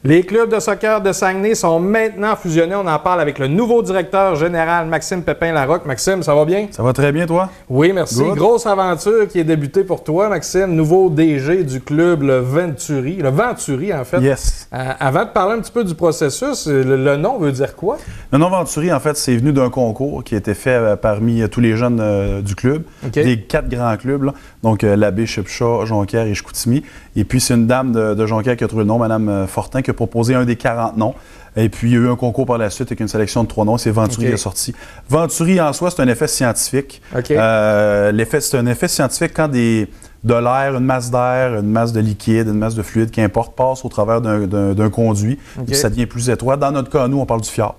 Les clubs de soccer de Saguenay sont maintenant fusionnés. On en parle avec le nouveau directeur général, Maxime Pépin-Larocque. Maxime, ça va bien? Ça va très bien, toi? Oui, merci. Good. Grosse aventure qui est débutée pour toi, Maxime. Nouveau DG du club, le Venturi, en fait. Yes. Avant de parler un petit peu du processus, le nom veut dire quoi? Le nom Venturi, en fait, c'est venu d'un concours qui a été fait parmi tous les jeunes du club, des 4 grands clubs, là. Donc l'Abbé, Chipcha, Jonquière et Chicoutimi. Et puis, c'est une dame de Jonquière qui a trouvé le nom, Mme Fortin, qui a proposé un des 40 noms. Et puis, il y a eu un concours par la suite avec une sélection de 3 noms. C'est Venturi qui est sorti. Venturi, en soi, c'est un effet scientifique. C'est un effet scientifique quand de l'air, une masse d'air, une masse de liquide, une masse de fluide, qu'importe, passe au travers d'un conduit. Puis ça devient plus étroit. Dans notre cas, nous, on parle du fjord.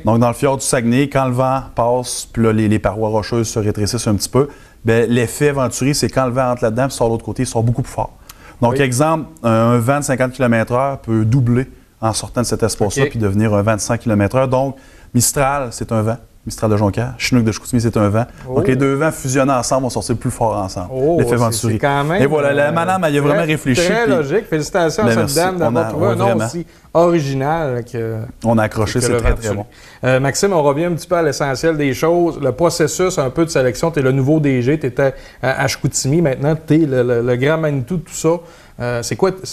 Donc, dans le fjord du Saguenay, quand le vent passe, puis là, les parois rocheuses se rétrécissent un petit peu, bien, l'effet Venturi, c'est quand le vent entre là-dedans, puis sort de l'autre côté, il sort beaucoup plus fort. Donc, exemple, un vent de 50 km/h peut doubler en sortant de cet espace-là puis devenir un vent de 100 km/h. Donc, Mistral, c'est un vent. Mistral de Jonquière. Chinook de Chicoutimi, c'est un vent. Donc, les deux vents fusionnés ensemble vont sortir plus fort ensemble. L'effet Venturi. C'est quand même, et voilà, la madame, elle y a vraiment réfléchi. Très logique. Félicitations à cette dame d'avoir trouvé un nom aussi original que on a accroché, c'est très, très bon. Maxime, on revient un petit peu à l'essentiel des choses. Le processus un peu de sélection, tu es le nouveau DG, tu étais à Chicoutimi, maintenant tu es le grand Manitou de tout ça.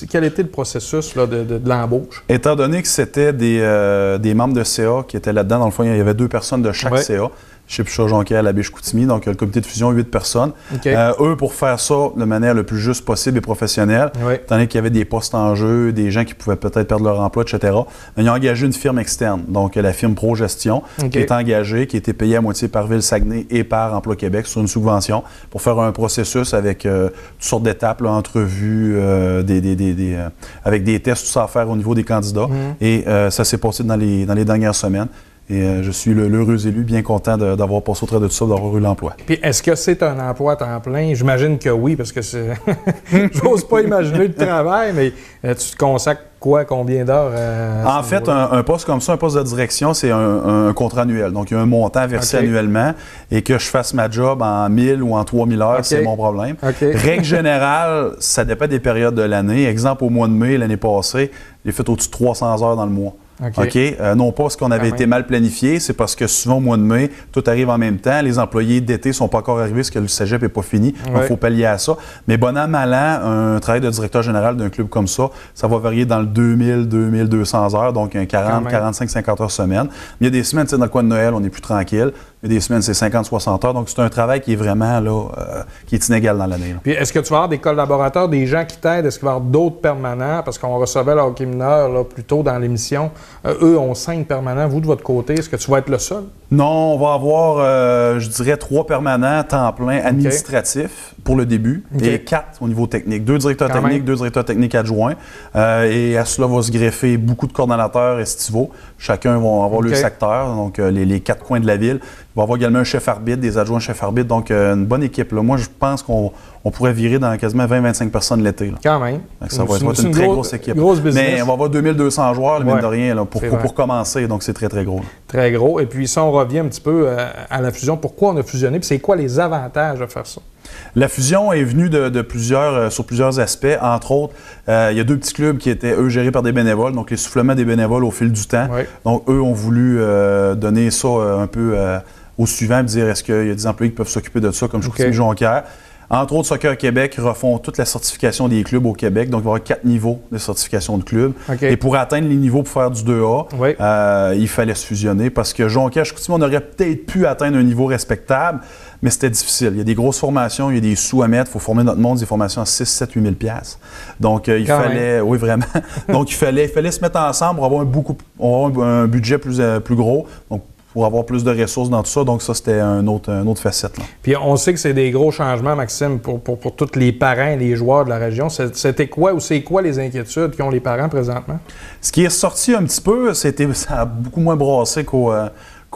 Quel était le processus là, de l'embauche? Étant donné que c'était des membres de CA qui étaient là-dedans, dans le fond, il y avait 2 personnes de chaque CA. Chipcha, Jonquière, l'Abbé, Chicoutimi, donc le comité de fusion, 8 personnes. Eux, pour faire ça de manière le plus juste possible et professionnelle, étant donné qu'il y avait des postes en jeu, des gens qui pouvaient peut-être perdre leur emploi, etc., ils ont engagé une firme externe, donc la firme ProGestion, qui est engagée, qui a été payée à moitié par Ville-Saguenay et par Emploi Québec sur une subvention pour faire un processus avec toutes sortes d'étapes, entrevues, avec des tests, tout ça à faire au niveau des candidats. Et ça s'est passé dans les dernières semaines. Et je suis l'heureux élu, bien content d'avoir passé au travers de tout ça, d'avoir eu l'emploi. Puis est-ce que c'est un emploi à temps plein? J'imagine que oui, parce que c'est... J'ose pas imaginer le travail, mais tu te consacres quoi, combien d'heures? En fait, un poste comme ça, un poste de direction, c'est un contrat annuel. Donc, il y a un montant versé annuellement et que je fasse ma job en 1000 ou en 3000 heures, c'est mon problème. Règle générale, ça dépend des périodes de l'année. Exemple, au mois de mai, l'année passée, j'ai fait au-dessus de 300 heures dans le mois. Non pas parce qu'on avait été mal planifié, c'est parce que souvent au mois de mai, tout arrive en même temps. Les employés d'été ne sont pas encore arrivés parce que le cégep n'est pas fini. Donc, il faut pallier à ça. Mais bon an, mal an, un travail de directeur général d'un club comme ça, ça va varier dans le 2000-2200 heures, donc un 40, 45, 50 heures semaine. Mais il y a des semaines, dans le coin de Noël, on est plus tranquille. Il y a des semaines, c'est 50-60 heures. Donc, c'est un travail qui est vraiment qui est inégal dans l'année. Puis, est-ce que tu vas avoir des collaborateurs, des gens qui t'aident? Est-ce qu'il va y avoir d'autres permanents? Parce qu'on recevait le hockey mineur plus tôt dans l'émission. Eux ont 5 permanents. Vous, de votre côté, est-ce que tu vas être le seul? Non, on va avoir, je dirais, 3 permanents temps plein administratifs pour le début et 4 au niveau technique. 2 directeurs techniques, 2 directeurs techniques adjoints. Et à cela va se greffer beaucoup de coordonnateurs estivaux. Chacun va avoir le secteur, donc les 4 coins de la ville. Il va y avoir également un chef arbitre, des adjoints chefs arbitres, donc une bonne équipe. Là. Moi, je pense qu'on pourrait virer dans quasiment 20-25 personnes l'été. Quand même. Donc, ça va être une très grosse équipe. Mais on va avoir 2200 joueurs, mine de rien, là, pour commencer. Donc, c'est très, très gros. Là. Très gros. Et puis, si on revient un petit peu à la fusion, pourquoi on a fusionné? Puis, c'est quoi les avantages de faire ça? La fusion est venue sur plusieurs aspects. Entre autres, il y a 2 petits clubs qui étaient, eux, gérés par des bénévoles, donc les soufflements des bénévoles au fil du temps. Donc, eux ont voulu donner ça un peu au suivant et dire est-ce qu'il y a des employés qui peuvent s'occuper de ça, comme Chicoutimi Jonquière. Entre autres, Soccer Québec refont toute la certification des clubs au Québec. Donc, il va y avoir 4 niveaux de certification de clubs. Et pour atteindre les niveaux pour faire du 2A, il fallait se fusionner parce que Jonquière, Chicoutimi, on aurait peut-être pu atteindre un niveau respectable, mais c'était difficile. Il y a des grosses formations, il y a des sous à mettre. Il faut former notre monde, des formations à 6, 7, 8 000 $. Donc, il fallait... Oui, vraiment. Donc, il fallait se mettre ensemble pour avoir un budget plus gros. Donc, pour avoir plus de ressources dans tout ça. Donc, ça, c'était une autre facette. Là. Puis, on sait que c'est des gros changements, Maxime, pour tous les parents et les joueurs de la région. C'était quoi ou c'est quoi les inquiétudes qu'ont les parents présentement? Ce qui est sorti un petit peu, ça a beaucoup moins brassé qu'au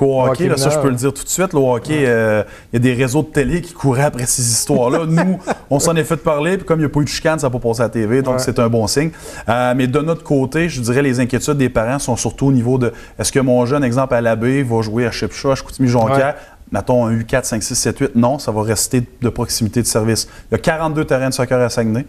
hockey, là, ça je peux le dire tout de suite. Le hockey, il y a des réseaux de télé qui couraient après ces histoires-là. Nous, on s'en est fait parler, puis comme il n'y a pas eu de chicane, ça n'a pas passé à la TV, donc c'est un bon signe. Mais de notre côté, je dirais les inquiétudes des parents sont surtout au niveau de est-ce que mon jeune, exemple à l'Abbé, va jouer à Chipcha, à Chicoutimi-Jonquière? Mettons un U4, 5, 6, 7, 8. Non, ça va rester de proximité de service. Il y a 42 terrains de soccer à Saguenay.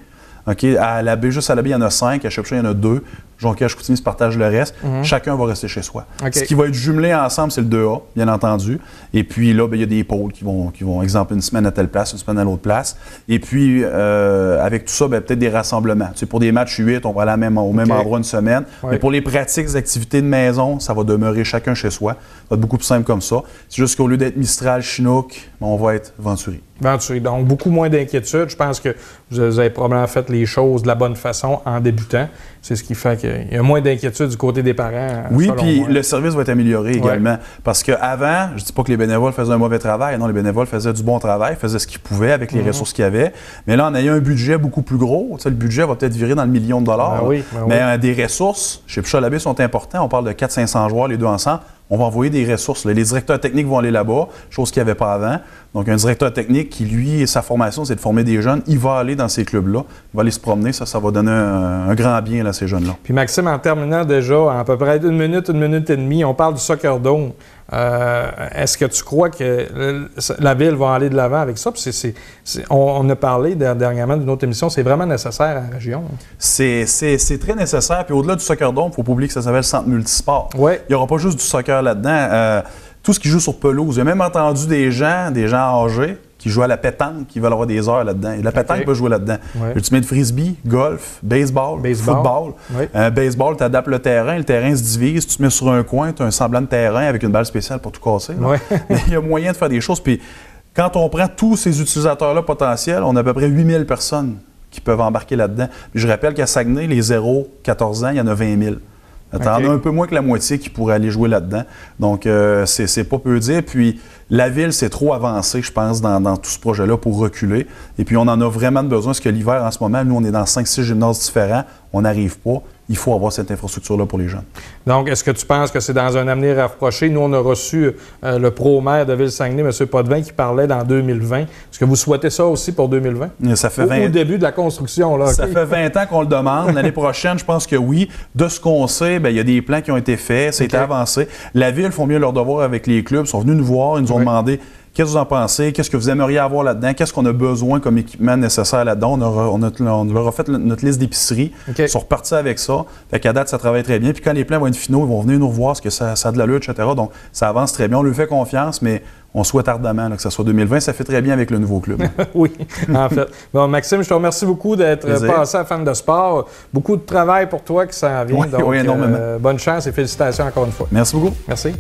À l'Abbé, juste à l'Abbé, il y en a 5. À Chipcha, il y en a 2. Jonquière-Chicoutimi se partagent le reste. Chacun va rester chez soi. Ce qui va être jumelé ensemble, c'est le 2A, bien entendu. Et puis là, il y a des pôles qui vont exemple, une semaine à telle place, une semaine à l'autre place. Et puis, avec tout ça, peut-être des rassemblements. Tu sais, pour des matchs 8, on va aller au même endroit une semaine. Mais pour les pratiques, les activités de maison, ça va demeurer chacun chez soi. Ça va être beaucoup plus simple comme ça. C'est juste qu'au lieu d'être Mistral, Chinook, on va être Venturi. Venturi. Donc, beaucoup moins d'inquiétude. Je pense que vous avez probablement fait les choses de la bonne façon en débutant. C'est ce qui fait qu'il y a moins d'inquiétude du côté des parents. Oui, puis le service va être amélioré également. Parce qu'avant, je ne dis pas que les bénévoles faisaient un mauvais travail. Non, les bénévoles faisaient du bon travail, faisaient ce qu'ils pouvaient avec les ressources qu'ils avaient. Mais là, on a eu un budget beaucoup plus gros. Tu sais, le budget va peut-être virer dans le million de dollars. Mais des ressources, chez Pichot-Labbé, sont importants. On parle de 400-500 joueurs, les deux ensemble. On va envoyer des ressources. Les directeurs techniques vont aller là-bas, chose qu'il n'y avait pas avant. Donc, un directeur technique qui, lui, sa formation, c'est de former des jeunes. Il va aller dans ces clubs-là. Il va aller se promener. Ça va donner un grand bien à ces jeunes-là. Puis, Maxime, en terminant déjà, à peu près une minute et demie, on parle du Soccer Dome. Est-ce que tu crois que la Ville va aller de l'avant avec ça? Puis on a parlé dernièrement d'une autre émission, c'est vraiment nécessaire à la région. C'est très nécessaire. Puis au-delà du Soccer Dome, il ne faut pas oublier que ça s'appelle Centre Multisport. Il n'y aura pas juste du soccer là-dedans. Tout ce qui joue sur pelouse. J'ai même entendu des gens âgés qui jouent à la pétanque, qui veulent avoir des heures là-dedans. Et la pétanque peut jouer là-dedans. Tu mets de frisbee, golf, baseball. Football. Baseball, tu adaptes le terrain se divise, tu te mets sur un coin, tu as un semblant de terrain avec une balle spéciale pour tout casser. Mais il y a moyen de faire des choses. Puis quand on prend tous ces utilisateurs-là potentiels, on a à peu près 8000 personnes qui peuvent embarquer là-dedans. Puis je rappelle qu'à Saguenay, les 0-14 ans, il y en a 20 000. T'en as un peu moins que la moitié qui pourrait aller jouer là-dedans. Donc, c'est pas peu dire. Puis, la Ville, c'est trop avancé, je pense, dans tout ce projet-là pour reculer. Et puis, on en a vraiment besoin parce que l'hiver, en ce moment, nous, on est dans 5-6 gymnases différents. On n'arrive pas. Il faut avoir cette infrastructure-là pour les jeunes. Donc, est-ce que tu penses que c'est dans un avenir rapproché? Nous, on a reçu le pro-maire de Ville-Saguenay, M. Potvin, qui parlait dans 2020. Est-ce que vous souhaitez ça aussi pour 2020? Ça fait au début de la construction, là. Ça fait 20 ans qu'on le demande. L'année prochaine, je pense que oui. De ce qu'on sait, il y a des plans qui ont été faits. Ça a été avancé. La Ville font mieux leur devoir avec les clubs. Ils sont venus nous voir. Ils nous ont demandé qu'est-ce que vous en pensez, qu'est-ce que vous aimeriez avoir là-dedans, qu'est-ce qu'on a besoin comme équipement nécessaire là-dedans. On leur a fait notre liste d'épicerie. Ils sont repartis avec ça. Fait qu'à date, ça travaille très bien. Puis quand les plans vont être finaux, ils vont venir nous revoir, ce que ça a de l'allure, etc. Donc, ça avance très bien. On lui fait confiance, mais on souhaite ardemment là, que ça soit 2020. Ça fait très bien avec le nouveau club. Oui, en fait. Bon, Maxime, je te remercie beaucoup d'être passé à Fan de sport. Beaucoup de travail pour toi qui s'en vient. Donc, énormément. Bonne chance et félicitations encore une fois. Merci beaucoup. Merci.